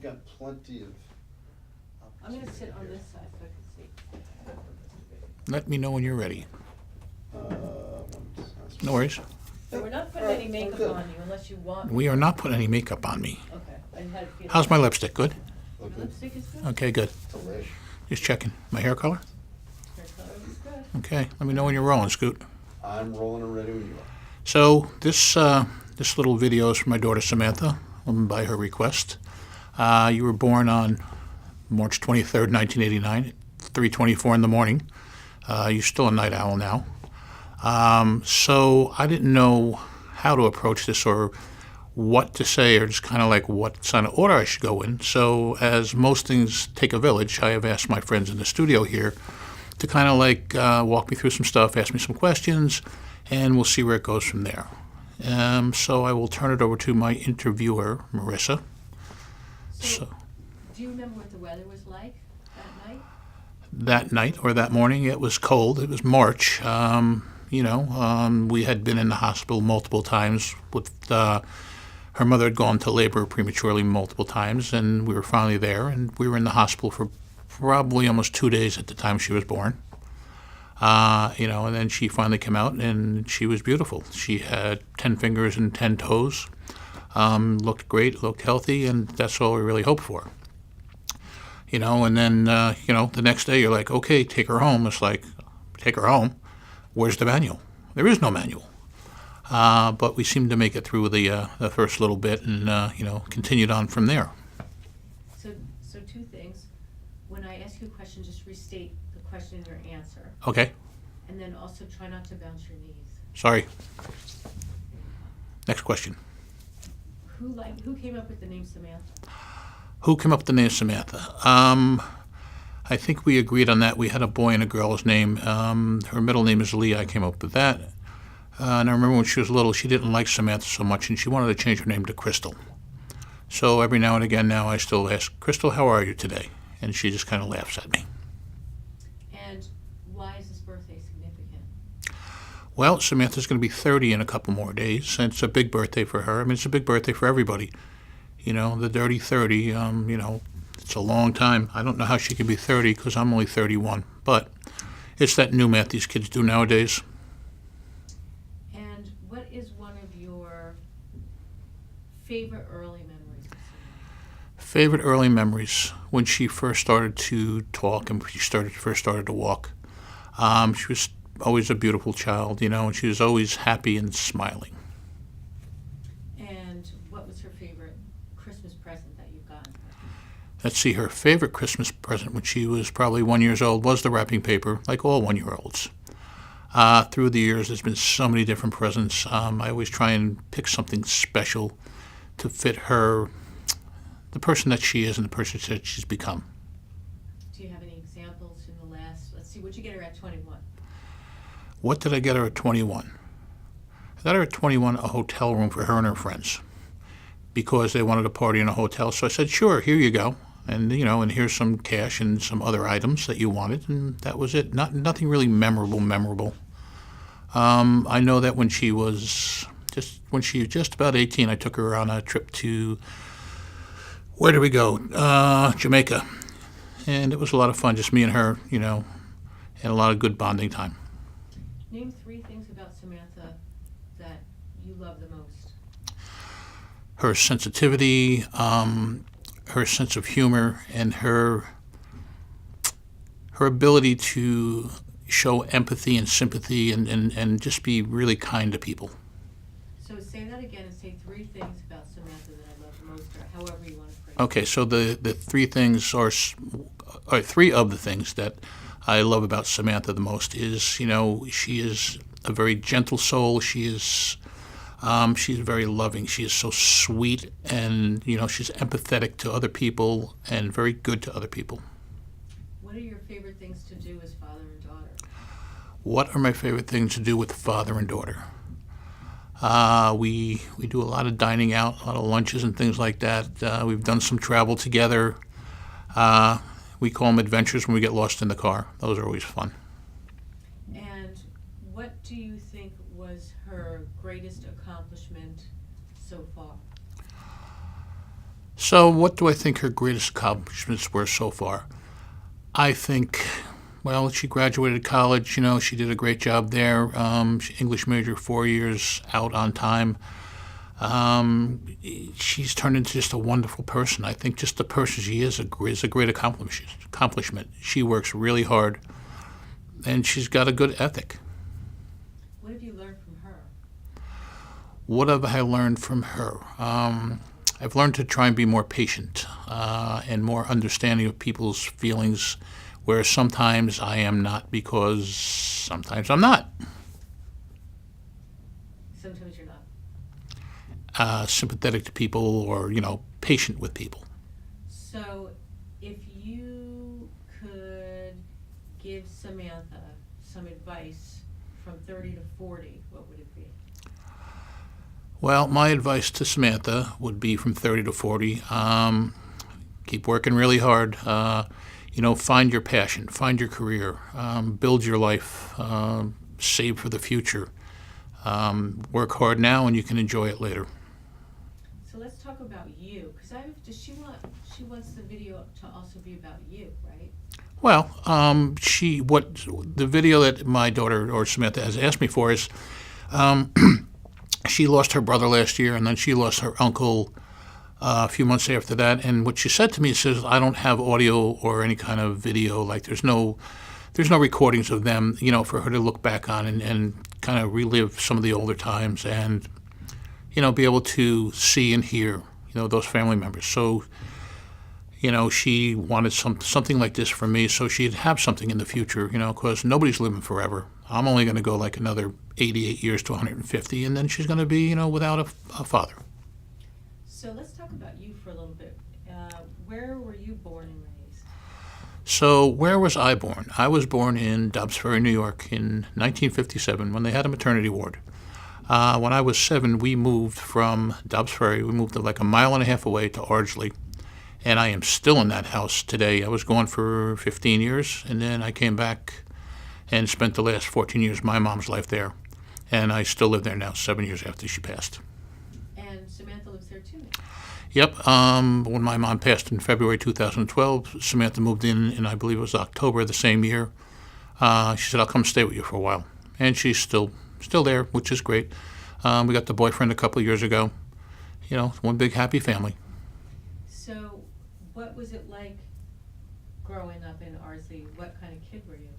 got plenty of. I'm going to sit on this side so I can see. Let me know when you're ready. That's No worries. So we're not putting any makeup good. on you unless you want. We are not putting any makeup on me. Okay. I had a feeling. How's my lipstick? Good? Your Okay. lipstick is good. Okay, good. Delish. Just checking. My hair color? Hair color is good. Okay. Let me know when you're rolling, Scoot. I'm rolling and ready when you are. So this little video is from my daughter Samantha, by her request. You were born on March 23rd, 1989, at 3:24 in the morning. You're still a night owl now. So I didn't know how to approach this or what to say, or just kind of like what kind of order I should go in. So as most things take a village, I have asked my friends in the studio here to kind of like walk me through some stuff, ask me some questions, and we'll see where it goes from there. So I will turn it over to my interviewer, Marissa. So, do you remember what the weather was like that night? That night or that morning, it was cold. It was March. We had been in the hospital multiple times with her mother had gone to labor prematurely multiple times, and we were finally there, and we were in the hospital for probably almost 2 days at the time she was born. And then she finally came out, and she was beautiful. She had 10 fingers and 10 toes, looked great, looked healthy, and that's all we really hoped for. And then, the next day you're like, okay, take her home. It's like, take her home? Where's the manual? There is no manual. But we seemed to make it through the first little bit and, continued on from there. So two things. When I ask you a question, just restate the question and your answer. Okay. And then also try not to bounce your knees. Sorry. Next question. Who came up with the name Samantha? Who came up with the name Samantha? I think we agreed on that. We had a boy and a girl's name. Her middle name is Lee. I came up with that. And I remember when she was little, she didn't like Samantha so much, and she wanted to change her name to Crystal. So every now and again now I still ask, Crystal, how are you today? And she just kind of laughs at me. And why is this birthday significant? Well, Samantha's going to be 30 in a couple more days, and it's a big birthday for her. I mean, it's a big birthday for everybody. The dirty 30, it's a long time. I don't know how she could be 30 because I'm only 31. But it's that new math these kids do nowadays. And what is one of your favorite early memories of Samantha? Favorite early memories when she first started to talk and she first started to walk. She was always a beautiful child, and she was always happy and smiling. And what was her favorite Christmas present that you've gotten? Let's see, her favorite Christmas present when she was probably 1 year old was the wrapping paper, like all 1-year-olds. Through the years, there's been so many different presents. I always try and pick something special to fit her, the person that she is and the person that she's become. Do you have any examples in the last, let's see, what'd you get her at 21? What did I get her at 21? I got her at 21 a hotel room for her and her friends because they wanted to party in a hotel. So I said, sure, here you go. And, and here's some cash and some other items that you wanted. And that was it. Nothing really memorable. I know that when she was just about 18, I took her on a trip to, where did we go? Jamaica. And it was a lot of fun, just me and her, and a lot of good bonding time. Name 3 things about Samantha that you love the most. Her sensitivity, her sense of humor, and her ability to show empathy and sympathy and just be really kind to people. So say that again and say 3 things about Samantha that I love the most, or however you want to phrase it. Okay, so the 3 things are 3 of the things that I love about Samantha the most is, she is a very gentle soul. She's very loving. She is so sweet, and she's empathetic to other people and very good to other people. What are your favorite things to do as father and daughter? What are my favorite things to do with father and daughter? We do a lot of dining out, a lot of lunches and things like that. We've done some travel together. We call them adventures when we get lost in the car. Those are always fun. And what do you think was her greatest accomplishment so far? So, what do I think her greatest accomplishments were so far? I think, well, she graduated college. She did a great job there. English major, 4 years out on time. Um, she's turned into just a wonderful person. I think just the person she is a great accomplishment. She works really hard, and she's got a good ethic. What have you learned from her? What have I learned from her? I've learned to try and be more patient and more understanding of people's feelings, where sometimes I am not because sometimes I'm not. Sometimes you're not. Sympathetic to people or, patient with people. So, if you could give Samantha some advice from 30 to 40, what would it be? Well, my advice to Samantha would be from 30 to 40, keep working really hard. Find your passion, find your career, build your life, save for the future. Work hard now and you can enjoy it later. So let's talk about you, because she wants the video to also be about you, right? Well, the video that my daughter or Samantha has asked me for is, she lost her brother last year, and then she lost her uncle a few months after that. And what she said to me says, I don't have audio or any kind of video. Like there's no recordings of them, for her to look back on and kind of relive some of the older times and, be able to see and hear, those family members. So, she wanted something like this for me so she'd have something in the future, because nobody's living forever. I'm only going to go like another 88 years to 150, and then she's going to be, without a father. So let's talk about you for a little bit. Where were you born and raised? So where was I born? I was born in Dobbs Ferry, New York in 1957 when they had a maternity ward. When I was 7, we moved from Dobbs Ferry. We moved like a mile and a half away to Ardsley. And I am still in that house today. I was gone for 15 years, and then I came back and spent the last 14 years of my mom's life there. And I still live there now, 7 years after she passed. And Samantha lives there too now. Yep. When my mom passed in February 2012, Samantha moved in I believe it was October the same year. She said, I'll come stay with you for a while. And she's still there, which is great. We got the boyfriend a couple of years ago. One big happy family. So what was it like growing up in Ardsley? What kind of kid were you?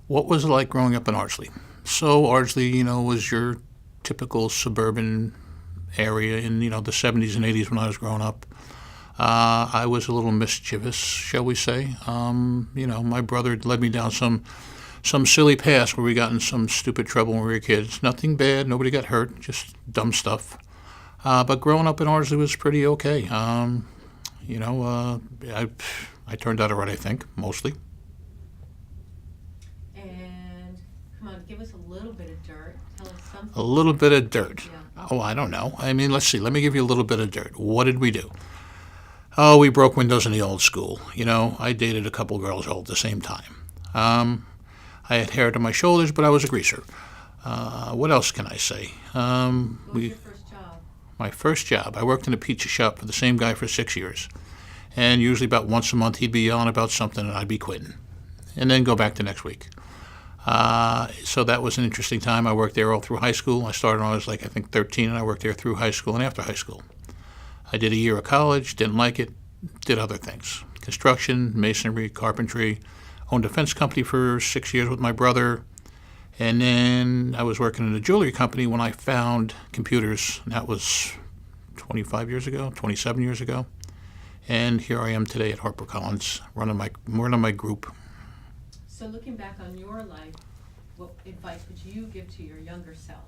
What was it like growing up in Ardsley? So Ardsley, was your typical suburban area in, the 70s and 80s when I was growing up. I was a little mischievous, shall we say. My brother led me down some silly paths where we got in some stupid trouble when we were kids. Nothing bad, nobody got hurt, just dumb stuff. But growing up in Ardsley was pretty okay. I turned out all right, I think, mostly. And come on, give us a little bit of dirt. Tell us something. A little bit of dirt. Yeah. Oh, I don't know. I mean, let's see. Let me give you a little bit of dirt. What did we do? Oh, we broke windows in the old school. I dated a couple girls all at the same time. I had hair to my shoulders, but I was a greaser. What else can I say? What was your first job? My first job, I worked in a pizza shop for the same guy for 6 years. And usually about once a month he'd be yelling about something and I'd be quitting. And then go back the next week. So that was an interesting time. I worked there all through high school. I started when I was 13, and I worked there through high school and after high school. I did a year of college, didn't like it, did other things. Construction, masonry, carpentry. Owned a fence company for 6 years with my brother. And then I was working in a jewelry company when I found computers. And that was 25 years ago, 27 years ago. And here I am today at HarperCollins, running my group. So looking back on your life, what advice would you give to your younger self?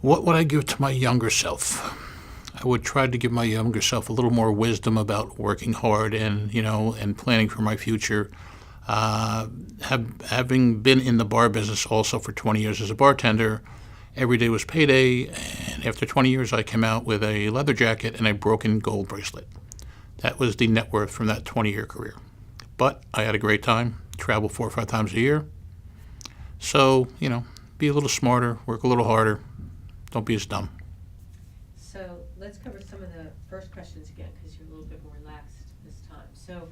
What would I give to my younger self? I would try to give my younger self a little more wisdom about working hard and planning for my future. Having been in the bar business also for 20 years as a bartender, every day was payday, and after 20 years I came out with a leather jacket and a broken gold bracelet. That was the net worth from that 20-year career. But I had a great time, travel 4 or 5 times a year. So, be a little smarter, work a little harder, don't be as dumb. So let's cover some first questions again, because you're a little bit more relaxed this time. So,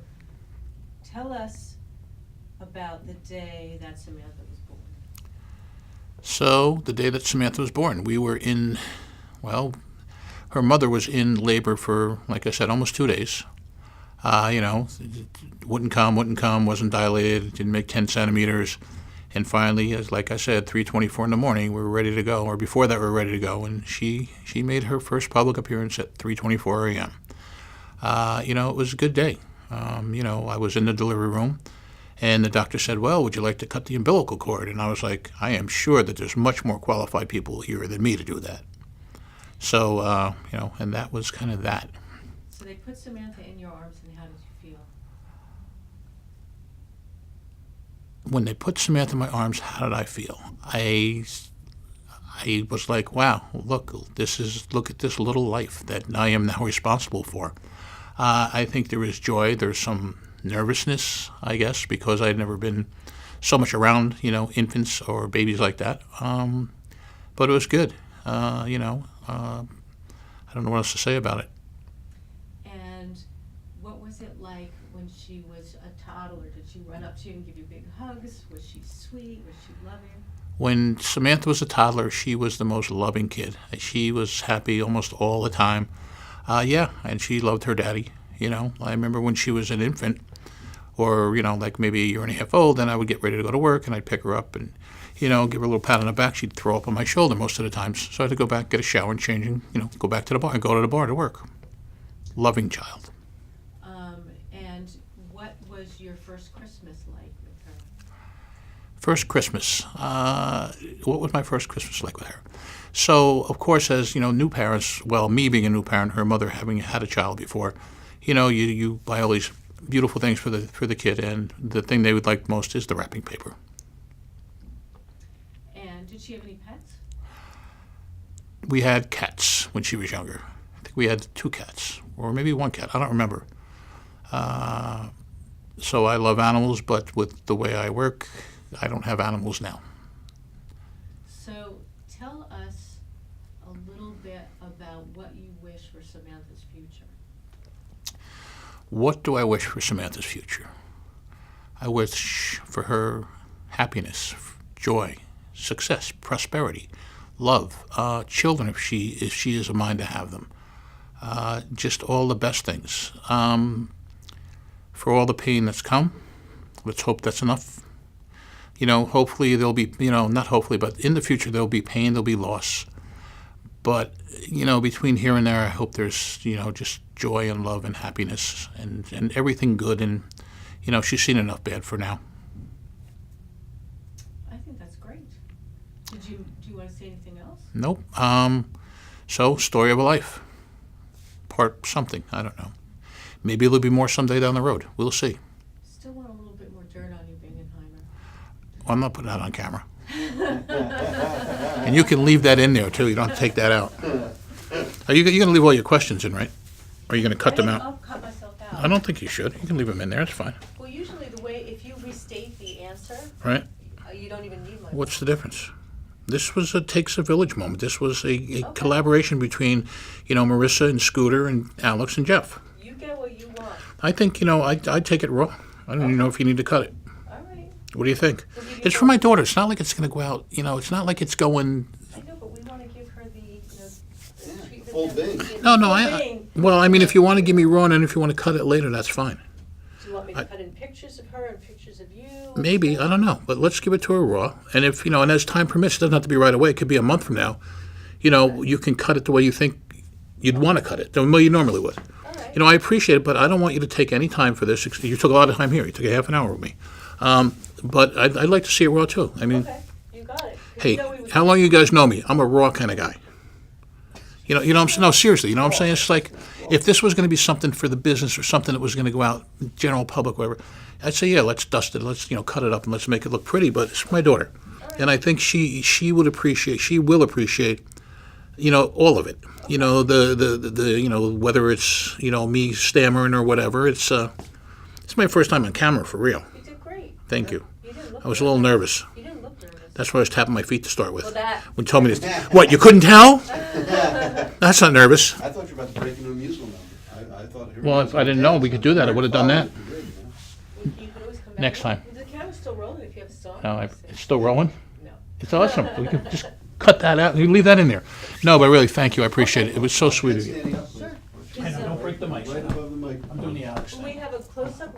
tell us about the day that Samantha was born. So, the day that Samantha was born, we were her mother was in labor for, like I said, almost 2 days. Wouldn't come, wasn't dilated, didn't make 10 centimeters. And finally, as like I said, 3:24 in the morning, we were ready to go. Or before that, we were ready to go. And she made her first public appearance at 3:24 a.m. It was a good day. I was in the delivery room, and the doctor said, well, would you like to cut the umbilical cord? And I was like, I am sure that there's much more qualified people here than me to do that. So, and that was kind of that. So they put Samantha in your arms, and how did you feel? When they put Samantha in my arms, how did I feel? I was like, wow, look at this little life that I am now responsible for. I think there is joy. There's some nervousness, I guess, because I'd never been so much around, infants or babies like that. But it was good. I don't know what else to say about it. And what was it like when she was a toddler? Did she run up to you and give you big hugs? Was she sweet? Was she loving? When Samantha was a toddler, she was the most loving kid. She was happy almost all the time. And she loved her daddy. I remember when she was an infant, or, like maybe a year and a half old, then I would get ready to go to work, and I'd pick her up and, give her a little pat on the back. She'd throw up on my shoulder most of the times. So I had to go back, get a shower and change, and, go back to the bar and go to the bar to work. Loving child. And what was your first Christmas like with her? First Christmas. What was my first Christmas like with her? So, of course, as, new parents, well, me being a new parent, her mother having had a child before, you buy all these beautiful things for the kid, and the thing they would like most is the wrapping paper. And did she have any pets? We had cats when she was younger. I think we had 2 cats, or maybe 1 cat. I don't remember. So I love animals, but with the way I work, I don't have animals now. So tell us a little bit about what you wish for Samantha's future. What do I wish for Samantha's future? I wish for her happiness, joy, success, prosperity, love, children if she is a mind to have them. Just all the best things. For all the pain that's come, let's hope that's enough. Hopefully there'll be, not hopefully, but in the future there'll be pain, there'll be loss. But, between here and there, I hope there's, just joy and love and happiness and everything good. And, she's seen enough bad for now. I think that's great. Do you want to say anything else? Nope. So, story of a life. Part something, I don't know. Maybe there'll be more someday down the road. We'll see. Still want a little bit more dirt on you, Bingenheimer. Well, I'm not putting that on camera. And you can leave that in there, too. You don't have to take that out. You're going to leave all your questions in, right? Or are you going to cut them out? I'll cut myself out. I don't think you should. You can leave them in there. It's fine. Well, usually the way, if you restate the answer, Right? you don't even need my. What's the difference? This was a takes a village moment. This was a collaboration between, Marissa and Scooter and Alex and Jeff. You get what you want. I think, I'd take it raw. I don't even know if you need to cut it. All right. What do you think? Well, you It's for my daughter. It's not like it's going to go out, it's not like it's going... I know, but we want to give her the treatment. full that bing. we can- No, full I bing. well, I mean, if you want to give me raw and if you want to cut it later, that's fine. Do you want me to cut in pictures of her and pictures of you? Maybe, I don't know. But let's give it to her raw. And if, and as time permits, it doesn't have to be right away. It could be a month from now. You can cut it the way you think you'd want to cut it, the way you normally would. All right. I appreciate it, but I don't want you to take any time for this. You took a lot of time here. You took a half an hour with me. But I'd like to see it raw, too. I mean, Okay, you got it. 'Cause hey, you know we would- how long you guys know me? I'm a raw kind of guy. You know what I'm saying? No, seriously, you know what I'm saying? It's like, if this was going to be something for the business or something that was going to go out, general public, whatever, I'd say, yeah, let's dust it, let's, cut it up and let's make it look pretty, but it's my daughter. And I think she will appreciate, all of it. Whether it's, me stammering or whatever, it's my first time on camera for real. You did great. Thank you. You didn't look I was a little nervous. You didn't look nervous. That's why I was tapping my feet to start with. Well, that. When you told me this, what, you couldn't tell? That's not nervous. I thought you were about to break into amusement. I thought. Well, if I didn't know we could do that, I would've done that. You could always come back. Next time. The camera's still rolling if you have a song. No, it's still rolling? No. It's awesome. We can just cut that out. You leave that in there. No, but really, thank you. I appreciate it. It was so sweet of you. Sure. I know, don't break the mic. Right above the mic. I'm doing the Alex When thing. we have a close-up,